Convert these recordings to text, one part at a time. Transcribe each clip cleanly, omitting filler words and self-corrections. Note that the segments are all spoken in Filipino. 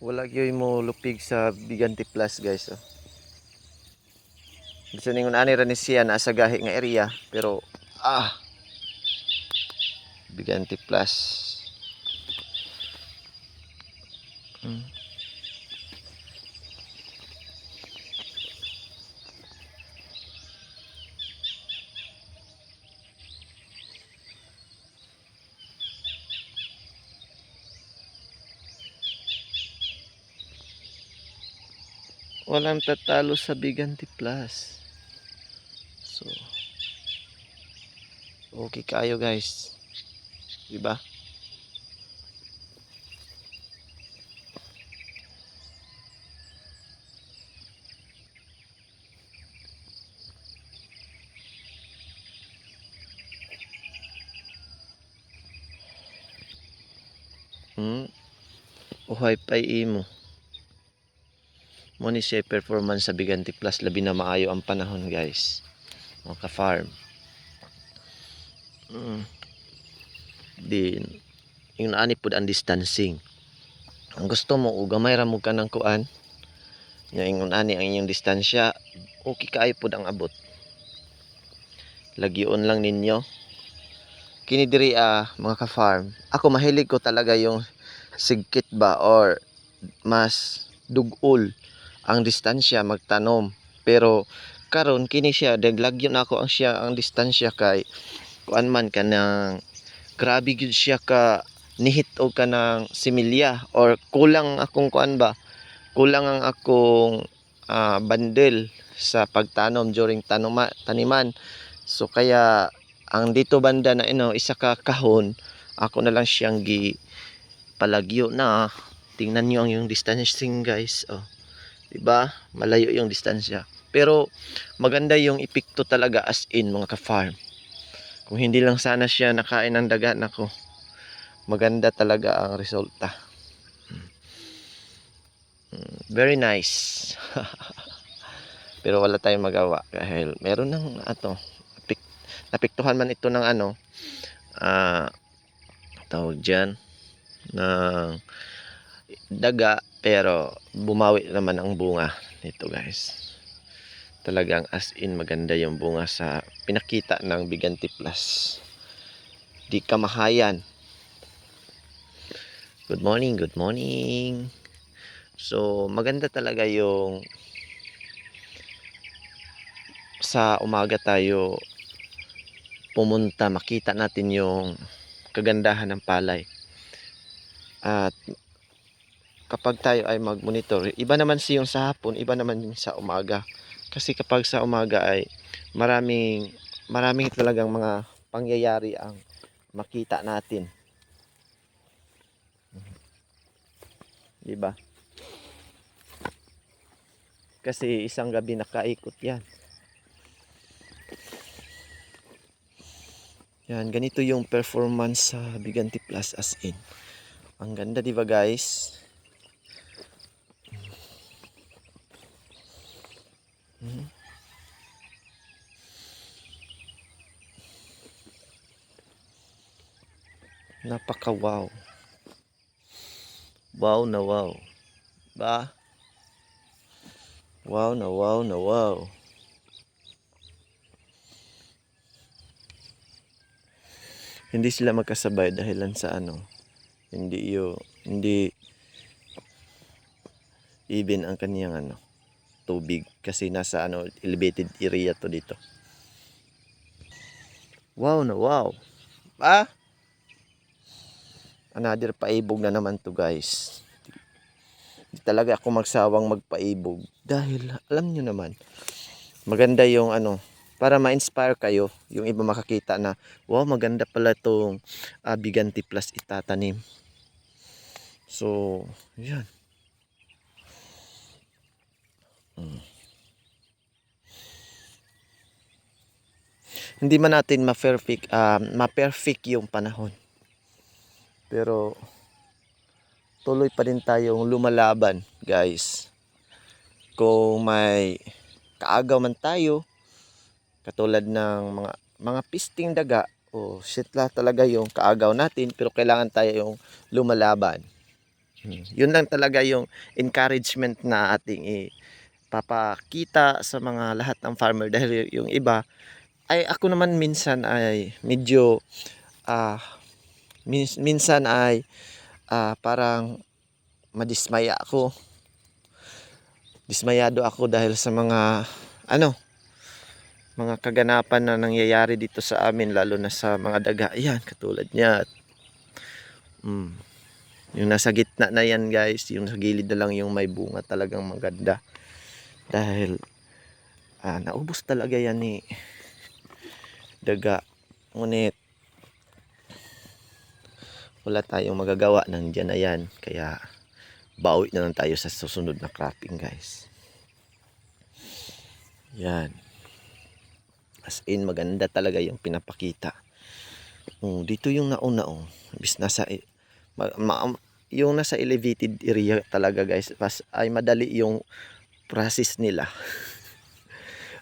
Wala gyud mo lupig sa Bigante Plus guys. Oh. Bisa ningon ani ra ni siya na sa gahi nga area pero Bigante Plus. Hmm. Walang tatalo sa Bigante Plus. So, okay kayo guys. Diba? Hmm. Uhay pa imo. Mo ni siya performance sa Bigante Plus labi na maayo ang panahon guys. Mga ka-farm. Din yung naani pud ang distancing. Ang gusto mo ug gamay ra mo ka ng kuan. Nya ingon ani ang inyong distansya, okay kaayo pud ang abot. Lagyon lang ninyo. Kini diri mga ka-farm. Ako mahilig ko talaga yung sigkit ba or mas dugol ang distansya magtanom. Pero karon kini siya daglagyon ako ang siya ang distansya kay kuan man kanang grabe gyud siya ka nihit og kanang similya or kulang akong kuan ba kulang ang akong bundle sa pagtanom during taniman. So kaya ang dito banda na isa ka kahon ako na lang siyang gi palagyo na. Tingnan niyo ang yung distancing guys. Oh, 'di ba? Malayo yung distansya. Pero maganda yung epekto talaga as in mga ka-farm. Kung hindi lang sana siya nakain ng daga nako. Maganda talaga ang resulta. Very nice. Pero wala tayong magawa dahil meron ng napiktuhan man ito ng tawag diyan ng daga pero bumawi naman ang bunga nito guys. Talagang as in maganda yung bunga sa pinakita ng Bigante Plus. Di kamahayan. Good morning, good morning. So maganda talaga yung sa umaga tayo pumunta, makita natin yung kagandahan ng palay. At kapag tayo ay mag-monitor, iba naman yung sa hapon, iba naman yung sa umaga. Kasi kapag sa umaga ay maraming talagang mga pangyayari ang makita natin. 'Di ba? Kasi isang gabi nakaikot 'yan. Yan, ganito yung performance sa Bigante Plus as in. Ang ganda 'di ba guys? Napaka wow. Wow na wow. Ba? Wow na wow na wow. Hindi sila magkasabay dahilan sa hindi even ang kaniyang tubig kasi nasa elevated area to dito. Wow na wow. Ah, another paibog na naman to guys. Di talaga ako magsawang magpaibog dahil alam nyo naman maganda yung para ma-inspire kayo yung iba makakita na wow maganda pala tong Bigante Plus itatanim. So yan. Hindi man natin ma-perfect yung panahon. Pero tuloy pa din tayong lumalaban, guys. Kung may kaagaw man tayo, katulad ng mga pisting daga, sitla talaga yung kaagaw natin, pero kailangan tayo yung lumalaban. Yun lang talaga yung encouragement na ating ipapakita sa mga lahat ng farmer, dahil yung iba ay ako naman minsan ay medyo ah, minsan ay parang madismaya ako. Dismayado ako dahil sa mga mga kaganapan na nangyayari dito sa amin, lalo na sa mga daga. Ayan, katulad niya. Mm. Yung nasa gitna na yan guys, yung sa gilid na lang yung may bunga talagang maganda. Dahil naubos talaga yan ni daga. Ngunit wala tayong magagawa, nandiyan na yan. Kaya bawi na lang tayo sa susunod na cropping guys. Yan. As in, maganda talaga yung pinapakita. Dito yung nauna Bis nasa yung nasa elevated area talaga guys, ay madali yung process nila.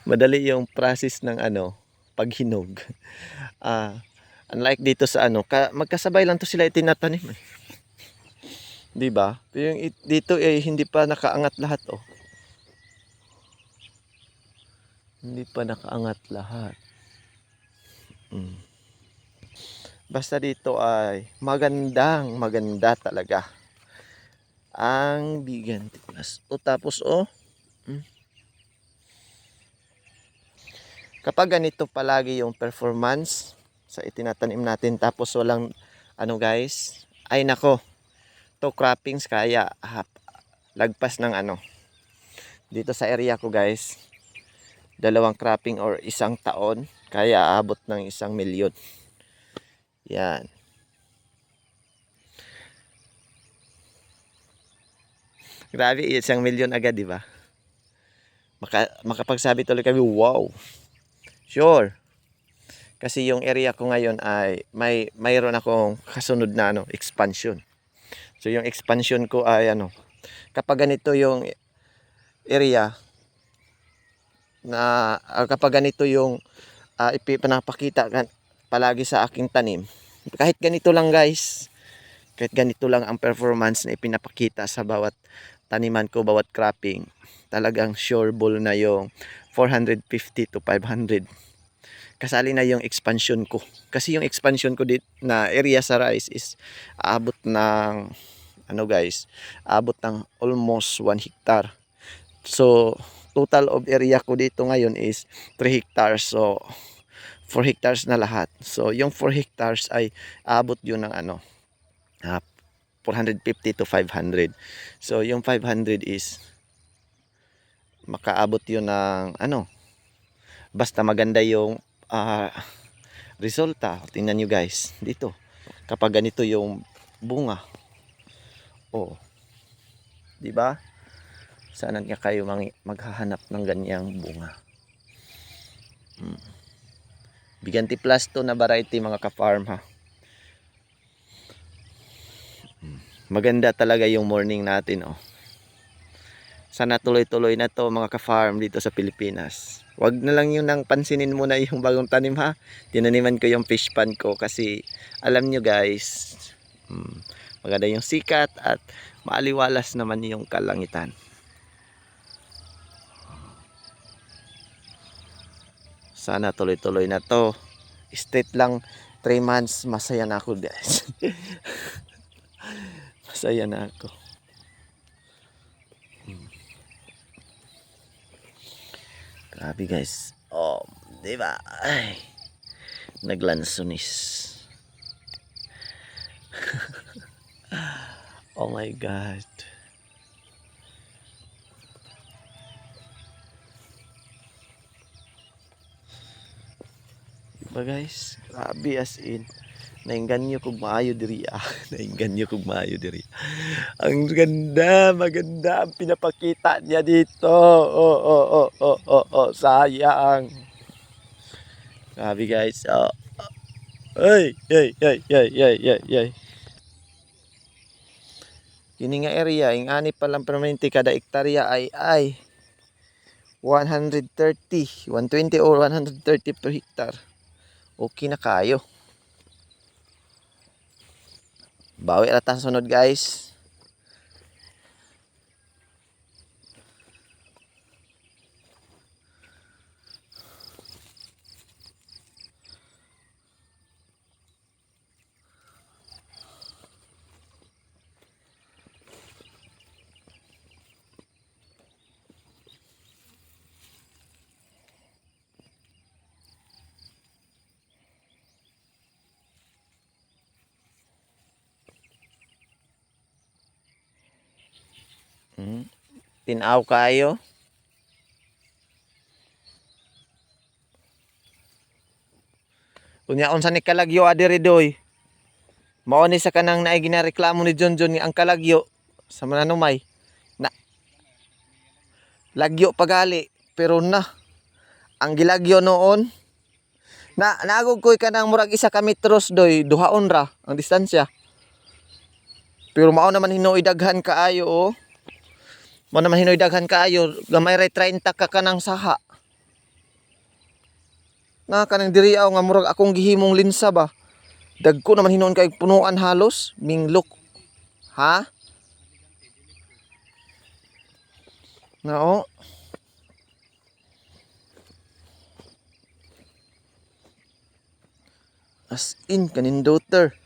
Madali yung process ng paghinog. Unlike dito sa magkasabay lang to sila itinatanim. 'Di ba? Yung dito hindi pa nakaangat lahat Hindi pa nakaangat lahat. Basta dito ay maganda talaga ang Biganti Plus. Tapos kapag ganito palagi yung performance sa itinatanim natin, tapos walang guys, ay nako, to croppings kaya lagpas ng dito sa area ko guys, 2 cropping or 1 taon, kaya aabot ng 1,000,000. Yan. Grabe, 1,000,000 agad, di ba? Makapagsabi tuloy kami, wow. Sure. Kasi yung area ko ngayon ay mayroon akong kasunod na expansion. So yung expansion ko ay kapag ganito yung area na kapag ganito yung ipinapakita palagi sa aking tanim, kahit ganito lang guys, kahit ganito lang ang performance na ipinapakita sa bawat taniman ko, bawat cropping, talagang sureable na yung 450 to 500. Kasali na yung expansion ko. Kasi yung expansion ko dito na area sa rice is aabot ng guys, aabot ng almost 1 hectare. So total of area ko dito ngayon is 3 hectares. So 4 hectares na lahat. So yung 4 hectares ay aabot yun ng 450 to 500. So yung 500 is makaabot yun ng basta maganda yung resulta. Tingnan nyo guys dito, kapag ganito yung bunga, di ba? Saan nga kayo maghahanap ng ganyang bunga? Biganti Plus to na variety mga ka-farm ha. Maganda talaga yung morning natin Sana tuloy-tuloy na to mga ka-farm dito sa Pilipinas. Wag na lang yung nang pansinin muna yung bagong tanim ha. Tinaniman ko yung fish pan ko kasi alam nyo guys, maganda yung sikat at maaliwalas naman yung kalangitan. Sana tuloy-tuloy na to. Straight lang 3 months, masaya na ako guys. Masaya na ako. Grabe guys. Di ba? Ay, naglansonis. Oh my God. Diba guys? Grabe as in. Nainganyo kog maayo diri Nainganyo kog maayo diri. Ang ganda, maganda ang pinapakita niya dito. Sayang. Grabe guys. Ay. Kini nga area, ing ani pa lang permanente kada hektarya ay 130, 120 or 130 per hectare. Okay na kayo. Bawi ata sunod guys. Tinaw kayo. Unya unsa ni kalagyo adiri doy? Mao ni sa kanang naay ginareklamo ni John nga ang kalagyo sa mananumay. Na lagyo pagali pero na ang gilagyo noon na naagog koy kanang murag isa ka metros doy, duhaon ra ang distansya. Pero mao naman hinoy daghan kaayo oh. Mao naman hinoy daghan kaayo, gamay ra 30 ka kanang saha. Na kanang diri aw nga murag akong gihimong linsa ba. Dagko naman hinuon kay punuan halos, minglok. Ha? Nao. As in kanin daughter.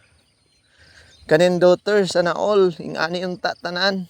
Kanin daughter sana all ingani unta tanan.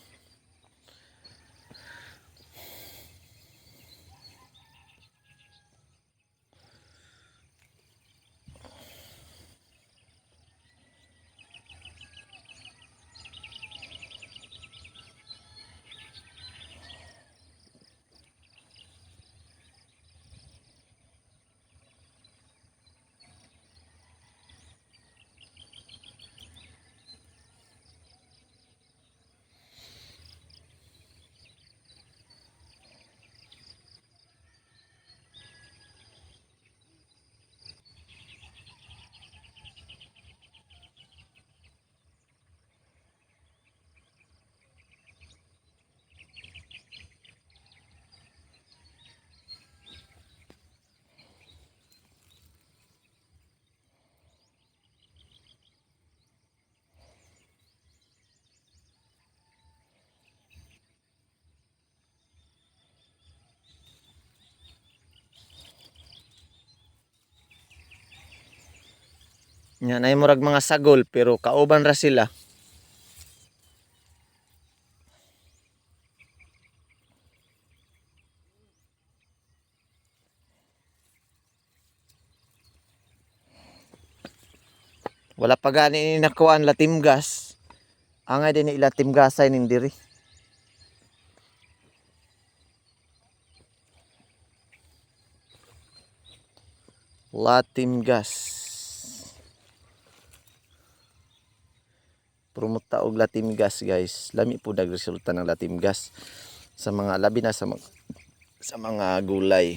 Nya nay murag mga sagol pero kauban ra sila. Wala pa gani ni nakuan latimgas. Angay din ila timgasay nin diri. Latimgas. Promuta og latimgas guys. Lami po nagresulta ng latimgas sa mga labi na sa mga gulay.